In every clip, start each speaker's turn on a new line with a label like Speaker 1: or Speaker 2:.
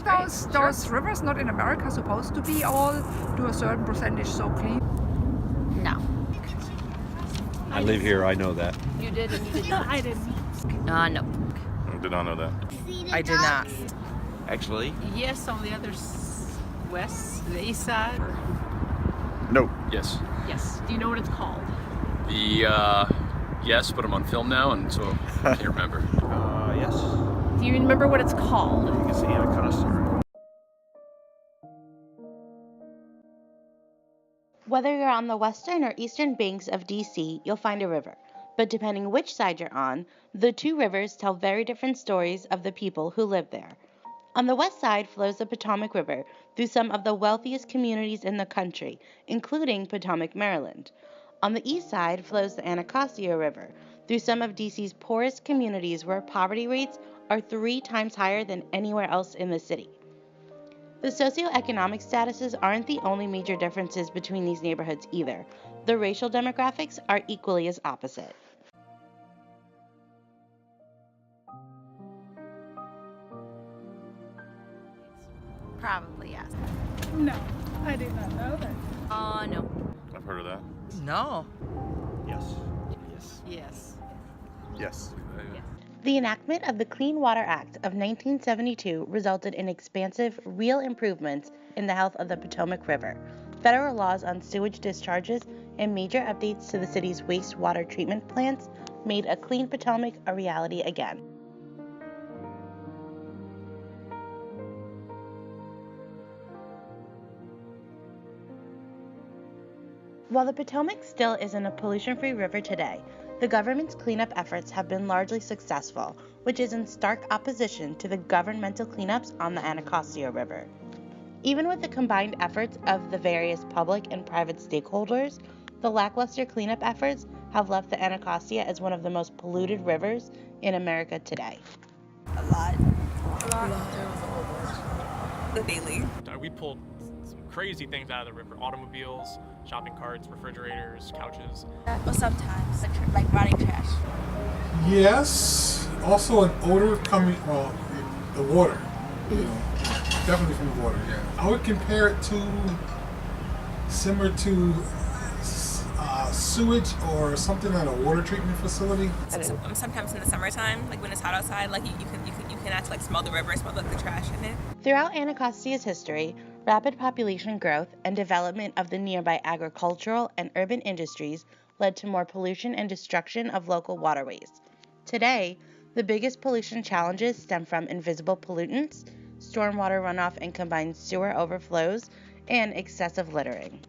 Speaker 1: Are those rivers not in America supposed to be all to a certain percentage so clean?
Speaker 2: No.
Speaker 3: I live here, I know that.
Speaker 2: You did and you did not?
Speaker 4: I didn't.
Speaker 2: No.
Speaker 5: I did not know that.
Speaker 2: I did not.
Speaker 3: Actually?
Speaker 4: Yes, on the other west, the east side.
Speaker 5: No. Yes.
Speaker 4: Yes. Do you know what it's called?
Speaker 5: Yes, but I'm on film now, and so I can't remember.
Speaker 3: Yes.
Speaker 4: Do you remember what it's called?
Speaker 3: I think it's the Anacostia.
Speaker 6: Whether you're on the western or eastern banks of DC, you'll find a river. But depending which side you're on, the two rivers tell very different stories of the people who live there. On the west side flows the Potomac River through some of the wealthiest communities in the country, including Potomac, Maryland. On the east side flows the Anacostia River through some of DC's poorest communities where poverty rates are 3 times higher than anywhere else in the city. The socioeconomic statuses aren't the only major differences between these neighborhoods either. The racial demographics are equally as opposite.
Speaker 2: Probably, yes.
Speaker 4: No, I did not know that.
Speaker 2: No.
Speaker 5: I've heard of that.
Speaker 2: No.
Speaker 3: Yes.
Speaker 4: Yes.
Speaker 5: Yes.
Speaker 6: The enactment of the Clean Water Act of 1972 resulted in expansive, real improvements in the health of the Potomac River, federal laws on sewage discharges, and major updates to the city's wastewater treatment plants made a clean Potomac a reality again. While the Potomac still isn't a pollution-free river today, the government's cleanup efforts have been largely successful, which is in stark opposition to the governmental cleanups on the Anacostia River. Even with the combined efforts of the various public and private stakeholders, the lackluster cleanup efforts have left the Anacostia as one of the most polluted rivers in America today.
Speaker 7: A lot. Daily.
Speaker 8: We pulled some crazy things out of the river: automobiles, shopping carts, refrigerators, couches.
Speaker 7: Well, sometimes, like rotting trash.
Speaker 9: Yes. Also an odor coming, well, the water. You know, definitely from the water, yeah. I would compare it to, similar to sewage or something at a water treatment facility.
Speaker 7: Sometimes in the summertime, like when it's hot outside, like you can actually like smell the river, smell like the trash in it.
Speaker 6: Throughout Anacostia's history, rapid population growth and development of the nearby agricultural and urban industries led to more pollution and destruction of local waterways. Today, the biggest pollution challenges stem from invisible pollutants, stormwater runoff and combined sewer overflows, and excessive littering.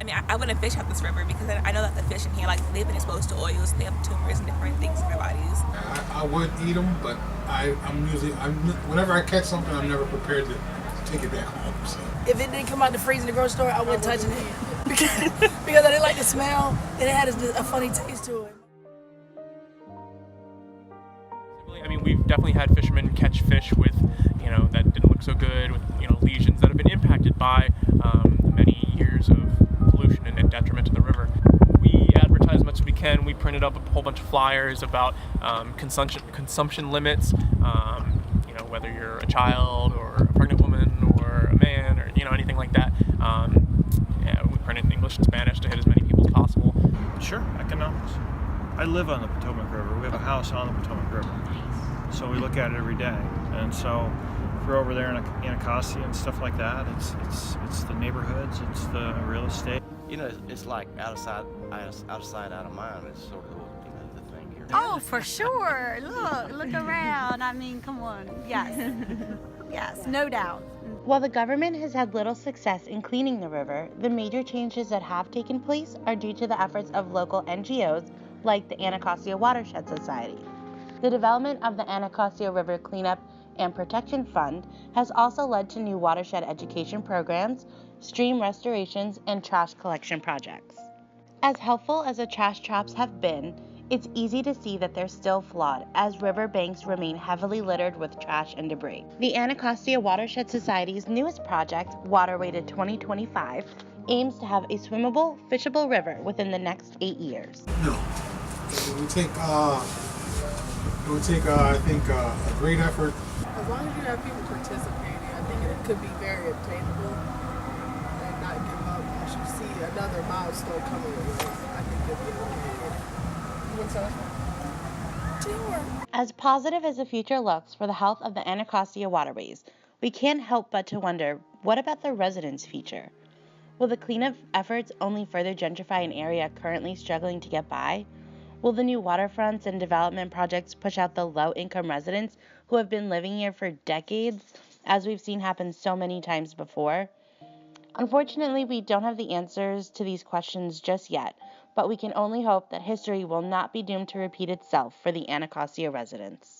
Speaker 7: I mean, I wouldn't fish out this river because I know that the fish in here, like, they've been exposed to oils, they have tumors and different things in their bodies.
Speaker 9: I would eat them, but whenever I catch something, I'm never prepared to take it back home. So.
Speaker 10: If it didn't come out the freezer in the grocery store, I wouldn't touch it because I didn't like the smell and it had a funny taste to it.
Speaker 8: I mean, we've definitely had fishermen catch fish with, that didn't look so good, with, lesions that have been impacted by many years of pollution and detriment to the river. We advertise as much as we can. We printed up a whole bunch of flyers about consumption limits, whether you're a child or a pregnant woman or a man or, anything like that. We print it in English and Spanish to hit as many people as possible.
Speaker 3: Sure, economics. I live on the Potomac River. We have a house on the Potomac River. So we look at it every day. And so if we're over there in Anacostia and stuff like that, it's the neighborhoods, it's the real estate.
Speaker 11: It's like out of sight, out of mind. It's sort of the thing here.
Speaker 2: Oh, for sure. Look around. I mean, come on. Yes. Yes, no doubt.
Speaker 6: While the government has had little success in cleaning the river, the major changes that have taken place are due to the efforts of local NGOs like the Anacostia Watershed Society. The development of the Anacostia River Cleanup and Protection Fund has also led to new watershed education programs, stream restorations, and trash collection projects. As helpful as the trash traps have been, It's easy to see that they're still flawed, as river banks remain heavily littered with trash and debris. The Anacostia Watershed Society's newest project, Waterway to 2025, aims to have a swimmable, fishable river within the next 8 years.
Speaker 9: No. It would take, I think, a great effort.
Speaker 12: As long as you have people participating, I think it could be very obtainable and not give up. Once you see another milestone coming along, I think it'll be okay. Teamwork.
Speaker 6: As positive as the future looks for the health of the Anacostia waterways, we can't help but to wonder, what about the residents' future? Will the cleanup efforts only further gentrify an area currently struggling to get by? Will the new waterfronts and development projects push out the low-income residents who have been living here for decades, as we've seen happen so many times before? Unfortunately, we don't have the answers to these questions just yet, but we can only hope that history will not be doomed to repeat itself for the Anacostia residents.